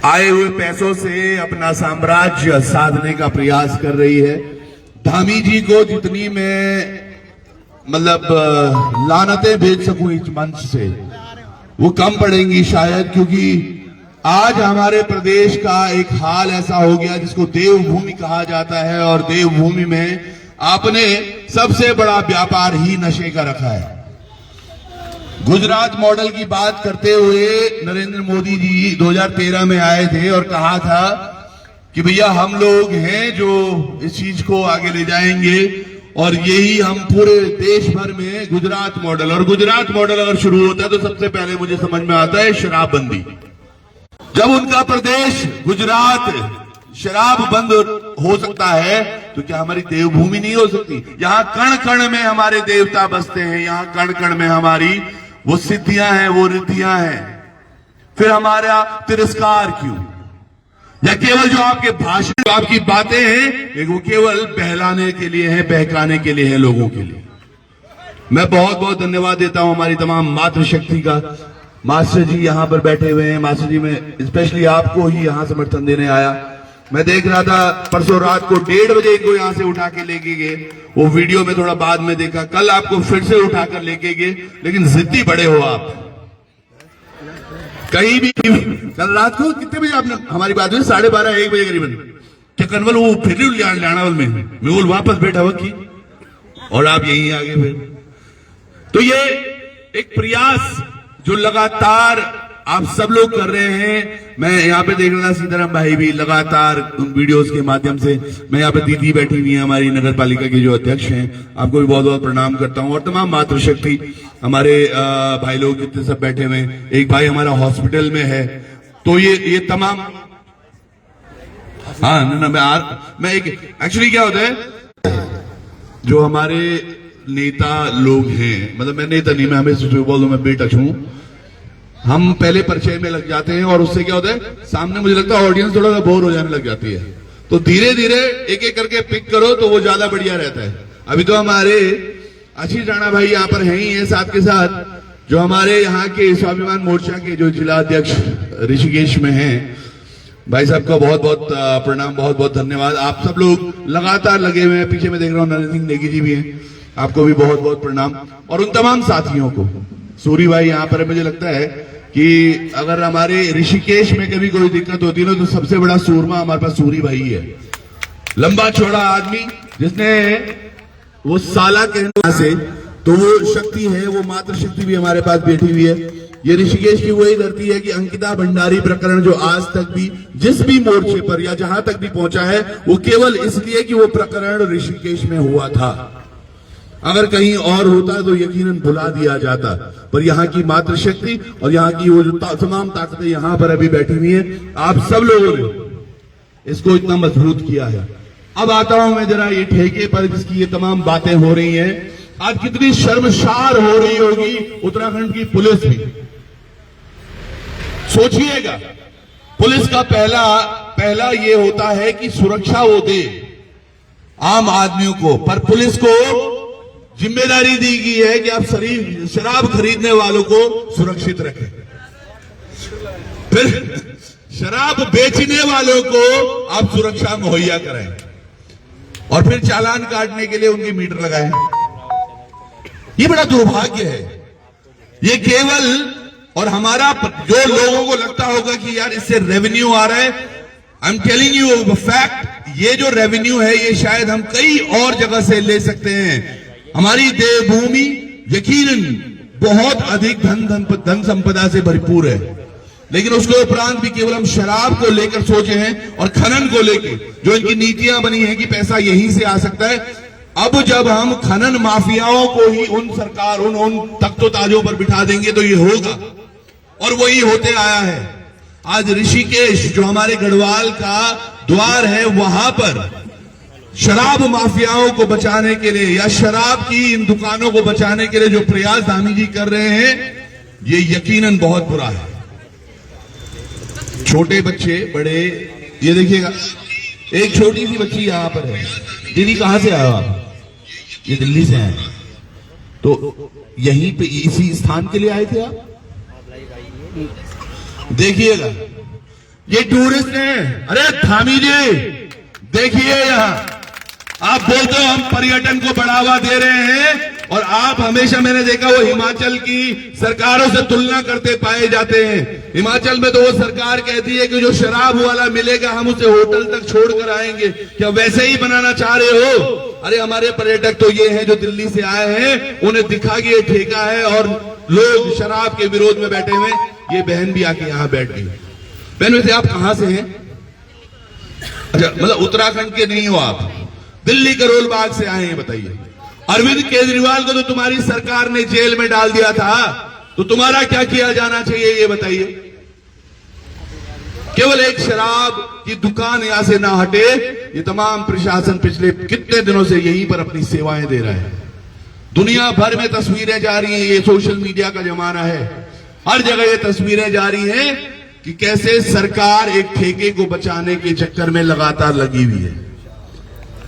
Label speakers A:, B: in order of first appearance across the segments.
A: आए हुए पैसों से अपना साम्राज्य साधने का प्रयास कर रही है। धामी जी को जितनी मैं लानतें भेज सकूं इस मंच से वो कम पड़ेंगी शायद, क्योंकि आज हमारे प्रदेश का एक हाल ऐसा हो गया जिसको देवभूमि कहा जाता है, और देवभूमि में आपने सबसे बड़ा व्यापार ही नशे का रखा है। गुजरात मॉडल की बात करते हुए नरेंद्र मोदी जी 2013 में आए थे और कहा था कि भैया हम लोग हैं जो इस चीज को आगे ले जाएंगे, और यही हम पूरे देश भर में गुजरात मॉडल, और गुजरात मॉडल अगर शुरू होता है तो सबसे पहले मुझे समझ में आता है शराबबंदी। जब उनका प्रदेश गुजरात शराब बंद हो सकता है तो क्या हमारी देवभूमि नहीं हो सकती? यहाँ कण कण में हमारे देवता बसते हैं, यहाँ कण कण में हमारी वो सिद्धियां हैं, वो रिद्धियां हैं, फिर हमारा तिरस्कार क्यों? या केवल जो आपके भाषण, जो आपकी बातें हैं, वो केवल बहलाने के लिए है, बहकाने के लिए है लोगों के लिए। मैं बहुत बहुत धन्यवाद देता हूं हमारी तमाम मातृशक्ति का। मास्टर जी यहां पर बैठे हुए हैं। मास्टर जी, मैं स्पेशली आपको ही यहां समर्थन देने आया। मैं देख रहा था परसों रात को 1:30 बजे इनको यहां से उठा के लेके गए, वो वीडियो में थोड़ा बाद में देखा। कल आपको फिर से उठाकर लेके गए, लेकिन जिद्दी बड़े हो आप। कहीं भी कल रात को कितने बजे आपने हमारी बात हुई? 12:30 1 बजे करीबन। क्या कन्वल वो फिर लानावल में मैं वो वापस बैठा हुआ की, और आप यहीं आगे फिर। तो ये एक प्रयास जो लगातार आप सब लोग कर रहे हैं। मैं यहाँ पे देख रहा था सीताराम भाई भी लगातार उन वीडियोस के माध्यम से। मैं यहाँ पे दीदी बैठी हुई है हमारी नगर पालिका के जो अध्यक्ष हैं, आपको भी बहुत बहुत प्रणाम करता हूँ। और तमाम मातृशक्ति हमारे भाई लोग जितने सब बैठे हुए हैं। एक भाई हमारा हॉस्पिटल में है, तो ये तमाम, हाँ मैं एक एक्चुअली क्या होता है जो हमारे नेता लोग हैं, मैं नेता नहीं, मैं हमेशा बोल दूं मैं बेटच हूं। हम पहले परिचय में लग जाते हैं और उससे क्या होता है, सामने मुझे लगता है ऑडियंस थोड़ा सा बोर हो जाने लग जाती है। तो धीरे धीरे एक एक करके पिक करो तो वो ज्यादा बढ़िया रहता है। अभी तो हमारे आशीष राणा भाई यहाँ पर हैं ही हैं, साथ के साथ जो हमारे यहाँ के स्वाभिमान मोर्चा के जो जिला अध्यक्ष ऋषिकेश में हैं, भाई साहब का बहुत बहुत प्रणाम, बहुत बहुत धन्यवाद। आप सब लोग लगातार लगे हुए हैं। पीछे में देख रहा हूँ नरेंद्र सिंह नेगी जी भी हैं, आपको भी बहुत बहुत प्रणाम। और उन तमाम साथियों को, सूरी भाई यहाँ पर, मुझे लगता है कि अगर हमारे ऋषिकेश में कभी कोई दिक्कत होती है ना, तो सबसे बड़ा सूरमा हमारे पास सूरी भाई है। लंबा चौड़ा आदमी जिसने वो साला कहने से, तो वो शक्ति है, वो मातृशक्ति भी हमारे पास बैठी हुई है। ये ऋषिकेश की वही धरती है कि अंकिता भंडारी प्रकरण जो आज तक भी जिस भी मोर्चे पर या जहां तक भी पहुंचा है, वो केवल इसलिए कि वो प्रकरण ऋषिकेश में हुआ था। अगर कहीं और होता तो यकीनन भुला दिया जाता। पर यहाँ की मातृशक्ति और यहाँ की वो जो तमाम ताकतें यहाँ पर अभी बैठी हुई है, आप सब लोगों ने इसको इतना मजबूत किया है। अब आता हूं मैं जरा ये ठेके पर जिसकी ये तमाम बातें हो रही हैं। आज कितनी शर्मसार हो रही होगी उत्तराखंड की पुलिस भी। सोचिएगा, पुलिस का पहला ये होता है कि सुरक्षा वो दे आम आदमियों को, पर पुलिस को जिम्मेदारी दी गई है कि आप शराब खरीदने वालों को सुरक्षित रखें, फिर शराब बेचने वालों को आप सुरक्षा मुहैया कराएं, और फिर चालान काटने के लिए उनके मीटर लगाएं। ये बड़ा दुर्भाग्य है। ये केवल, और हमारा जो लोगों को लगता होगा कि यार इससे रेवेन्यू आ रहा है, I am telling you fact, ये जो रेवेन्यू है ये शायद हम कई और जगह से ले सकते हैं। हमारी देवभूमि यकीनन बहुत अधिक धन संपदा से भरपूर है, लेकिन उसके उपरांत भी केवल हम शराब को लेकर सोचे हैं और खनन को लेकर जो इनकी नीतियां बनी हैं कि पैसा यहीं से आ सकता है। अब जब हम खनन माफियाओं को ही उन तख्तो ताजों पर बिठा देंगे तो ये होगा, और वही होते आया है। आज ऋषिकेश जो हमारे गढ़वाल का द्वार है, वहां पर शराब माफियाओं को बचाने के लिए या शराब की इन दुकानों को बचाने के लिए जो प्रयास धामी जी कर रहे हैं, ये यकीनन बहुत बुरा है। छोटे बच्चे बड़े, ये देखिएगा, एक छोटी सी बच्ची यहां पर है। दीदी कहां से आए हो आप? ये दिल्ली से आए, तो यहीं पे इसी स्थान के लिए आए थे आप? देखिएगा, ये टूरिस्ट हैं। अरे धामी जी देखिए, यहां आप बोलते हो हम पर्यटन को बढ़ावा दे रहे हैं, और आप हमेशा, मैंने देखा, वो हिमाचल की सरकारों से तुलना करते पाए जाते हैं। हिमाचल में तो वो सरकार कहती है कि जो शराब वाला मिलेगा हम उसे होटल तक छोड़कर आएंगे। क्या वैसे ही बनाना चाह रहे हो? अरे हमारे पर्यटक तो ये हैं जो दिल्ली से आए हैं, उन्हें दिखा कि ये ठेका है और लोग शराब के विरोध में बैठे हुए। ये बहन भी आके यहां बैठ गई। बहन वैसे आप कहां से हैं? अच्छा, मतलब उत्तराखंड के नहीं हो आप, दिल्ली करोल बाग से आए हैं। बताइए, अरविंद केजरीवाल को तो तुम्हारी सरकार ने जेल में डाल दिया था, तो तुम्हारा क्या किया जाना चाहिए ये बताइए। केवल एक शराब की दुकान यहां से ना हटे, ये तमाम प्रशासन पिछले कितने दिनों से यहीं पर अपनी सेवाएं दे रहा है। दुनिया भर में तस्वीरें जा रही हैं, ये सोशल मीडिया का जमाना है, हर जगह ये तस्वीरें जा रही हैं कि कैसे सरकार एक ठेके को बचाने के चक्कर में लगातार लगी हुई है।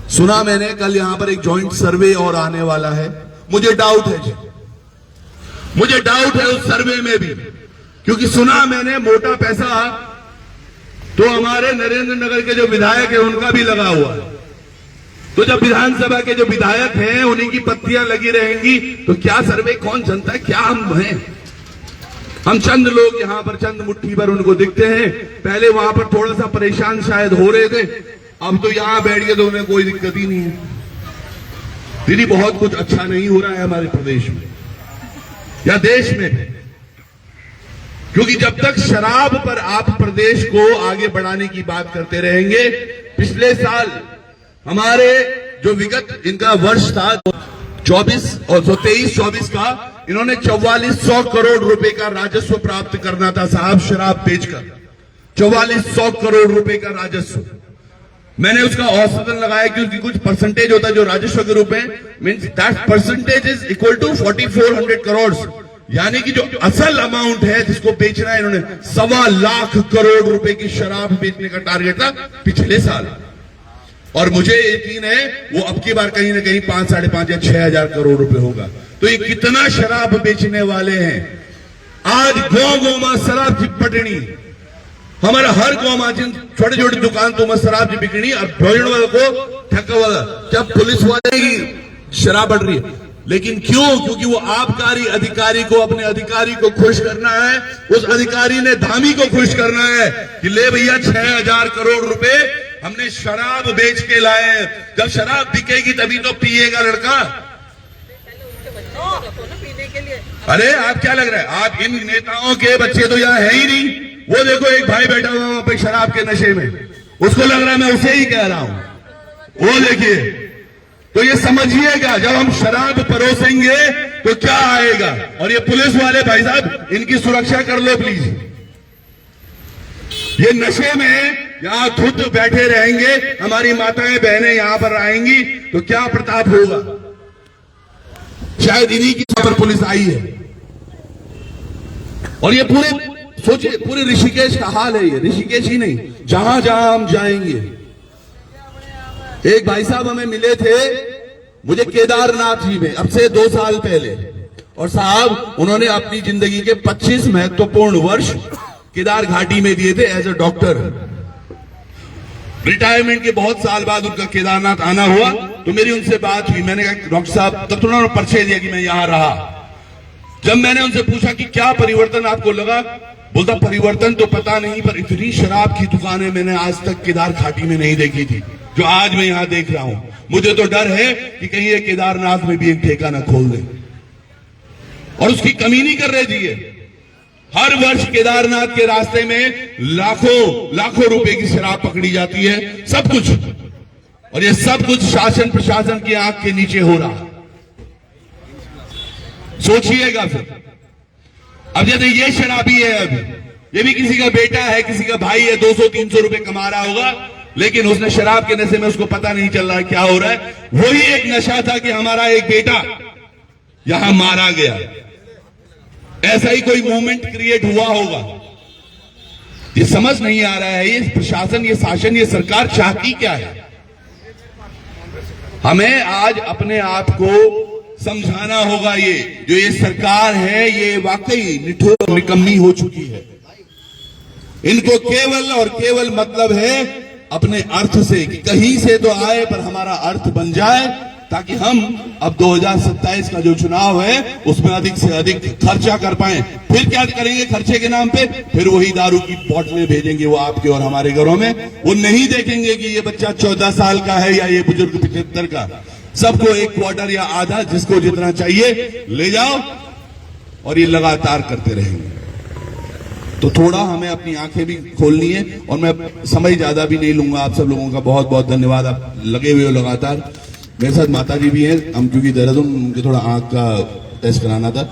A: सुना मैंने कल यहां पर एक जॉइंट सर्वे और आने वाला है। मुझे डाउट है जी, मुझे डाउट है उस सर्वे में भी, क्योंकि सुना मैंने मोटा पैसा तो हमारे नरेंद्र नगर के जो विधायक है उनका भी लगा हुआ है। तो जब विधानसभा के जो विधायक हैं उन्हीं की पत्तियां लगी रहेंगी तो क्या सर्वे कौन जनता है? क्या हम हैं? हम चंद लोग यहां पर, चंद मुट्ठी भर उनको दिखते हैं। पहले वहां पर थोड़ा सा परेशान शायद हो रहे थे, अब तो यहां बैठ के तो उन्हें कोई दिक्कत ही नहीं है। दीदी बहुत कुछ अच्छा नहीं हो रहा है हमारे प्रदेश में या देश में, क्योंकि जब तक शराब पर आप प्रदेश को आगे बढ़ाने की बात करते रहेंगे। पिछले साल हमारे जो विगत इनका वर्ष था 24 और 23-24 का, इन्होंने 4400 करोड़ रुपए का राजस्व प्राप्त करना था साहब, शराब बेचकर 4400 करोड़ रुपए का राजस्व। मैंने उसका औसतन लगाया क्योंकि कुछ परसेंटेज होता है जो राजस्व के रूप में, means that percentage is equal to 4400 crore, यानी कि जो असल अमाउंट है जिसको बेचना है, इन्होंने 1.25 लाख करोड़ रुपए की शराब बेचने का टारगेट था पिछले साल। और मुझे यकीन है वो अब की बार कहीं ना कहीं 5, 5.5 या 6,000 करोड़ रुपए होगा। तो ये कितना शराब बेचने वाले हैं। आज गांव में शराब की पटनी, हमारा हर गांव में जिन छोटे छोटे दुकान तो शराब की बिकनी, और भोजन वाले को ठक्का वाला, जब पुलिस वाले की शराब बढ़ रही है। लेकिन क्यों? क्योंकि वो आबकारी अधिकारी को, अपने अधिकारी को खुश करना है। उस अधिकारी ने धामी को खुश करना है कि ले भैया 6,000 करोड़ रुपए हमने शराब बेच के लाए। जब शराब बिकेगी तभी तो पिएगा लड़का। अरे आप क्या लग रहा है, आप इन नेताओं के बच्चे तो यहाँ है ही नहीं। वो देखो एक भाई बैठा हुआ वहां पे शराब के नशे में, उसको लग रहा है मैं उसे ही कह रहा हूं। वो देखिए, तो ये समझिएगा जब हम शराब परोसेंगे तो क्या आएगा। और ये पुलिस वाले भाई साहब, इनकी सुरक्षा कर लो प्लीज। ये नशे में यहां खुद बैठे रहेंगे, हमारी माताएं बहनें यहां पर आएंगी तो क्या प्रताप होगा। शायद इन्हीं की पर पुलिस आई है। और ये पूरे सोचिए, पूरे ऋषिकेश का हाल है ये। ऋषिकेश ही नहीं, जहां जहां हम जाएंगे। एक भाई साहब हमें मिले थे, मुझे केदारनाथ जी में, अब से 2 साल पहले, और साहब उन्होंने अपनी जिंदगी के 25 महत्वपूर्ण वर्ष केदार घाटी में दिए थे एज ए डॉक्टर। रिटायरमेंट के बहुत साल बाद उनका केदारनाथ आना हुआ, तो मेरी उनसे बात हुई। मैंने कहा डॉक्टर साहब, तब तो उन्होंने परिचय दिया कि मैं यहां रहा। जब मैंने उनसे पूछा कि क्या परिवर्तन आपको लगा, बोलता परिवर्तन तो पता नहीं, पर इतनी शराब की दुकानें मैंने आज तक केदार घाटी में नहीं देखी थी जो आज मैं यहां देख रहा हूं। मुझे तो डर है कि कहीं ये केदारनाथ में भी एक ठेका ना खोल दे। और उसकी कमी नहीं कर रहे जी ये। हर वर्ष केदारनाथ के रास्ते में लाखों रुपए की शराब पकड़ी जाती है, सब कुछ। और ये सब कुछ शासन प्रशासन की आंख के नीचे हो रहा। सोचिएगा फिर, अब जैसे ये शराबी है, अभी ये भी किसी का बेटा है, किसी का भाई है, 200-300 रुपए कमा रहा होगा, लेकिन उसने शराब के नशे में उसको पता नहीं चल रहा है क्या हो रहा है। वही एक नशा था कि हमारा एक बेटा यहां मारा गया। ऐसा ही कोई मूवमेंट क्रिएट हुआ होगा। ये समझ नहीं आ रहा है, ये प्रशासन, ये शासन, ये सरकार चाहती क्या है। हमें आज अपने आप को समझाना होगा। ये जो ये सरकार है, ये वाकई निठुर और निकम्मी हो चुकी है। इनको केवल और केवल मतलब है अपने अर्थ से, कि कहीं से तो आए पर हमारा अर्थ बन जाए, ताकि हम अब 2027 का जो चुनाव है उसमें अधिक से अधिक खर्चा कर पाए। फिर क्या करेंगे खर्चे के नाम पे? फिर वही दारू की बोतलें भेजेंगे वो आपके और हमारे घरों में। वो नहीं देखेंगे कि ये बच्चा 14 साल का है या ये बुजुर्ग 75 का। सबको एक क्वार्टर या आधा, जिसको जितना चाहिए ले जाओ, और ये लगातार करते रहेंगे। तो थोड़ा हमें अपनी आंखें भी खोलनी है, और मैं समय ज्यादा भी नहीं लूंगा। आप सब लोगों का बहुत बहुत धन्यवाद, आप लगे हुए हो लगातार। मेरे साथ माता जी भी हैं, हम क्योंकि देहरादून उनके थोड़ा आंख का टेस्ट कराना था,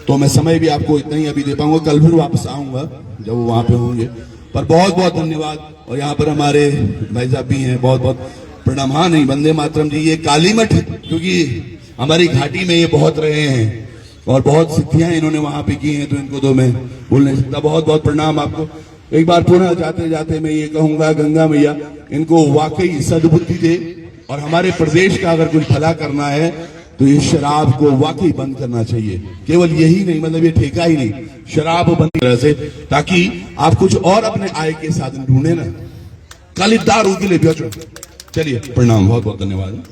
A: तो मैं समय भी आपको इतना ही अभी दे पाऊंगा। कल फिर वापस आऊंगा जब वो वहां पे होंगे। पर बहुत बहुत धन्यवाद। और यहाँ पर हमारे भाई साहब भी हैं, बहुत बहुत प्रणाम। हाँ नहीं, वंदे मातरम जी, ये काली मठ, क्योंकि हमारी घाटी में ये बहुत रहे हैं और बहुत सिद्धियां इन्होंने वहां पे की हैं, तो इनको तो मैं बोल नहीं सकता। बहुत बहुत प्रणाम आपको। एक बार पुनः जाते जाते मैं ये कहूंगा, गंगा मैया इनको वाकई सद्बुद्धि दे, और हमारे प्रदेश का अगर कुछ भला करना है तो ये शराब को वाकई बंद करना चाहिए। केवल यही नहीं, मतलब ये ठेका ही नहीं, शराब बंद तरह से, ताकि आप कुछ और अपने आय के साधन ढूंढे ना, खाली दारू के लिए बेचो। चलिए प्रणाम, बहुत बहुत धन्यवाद।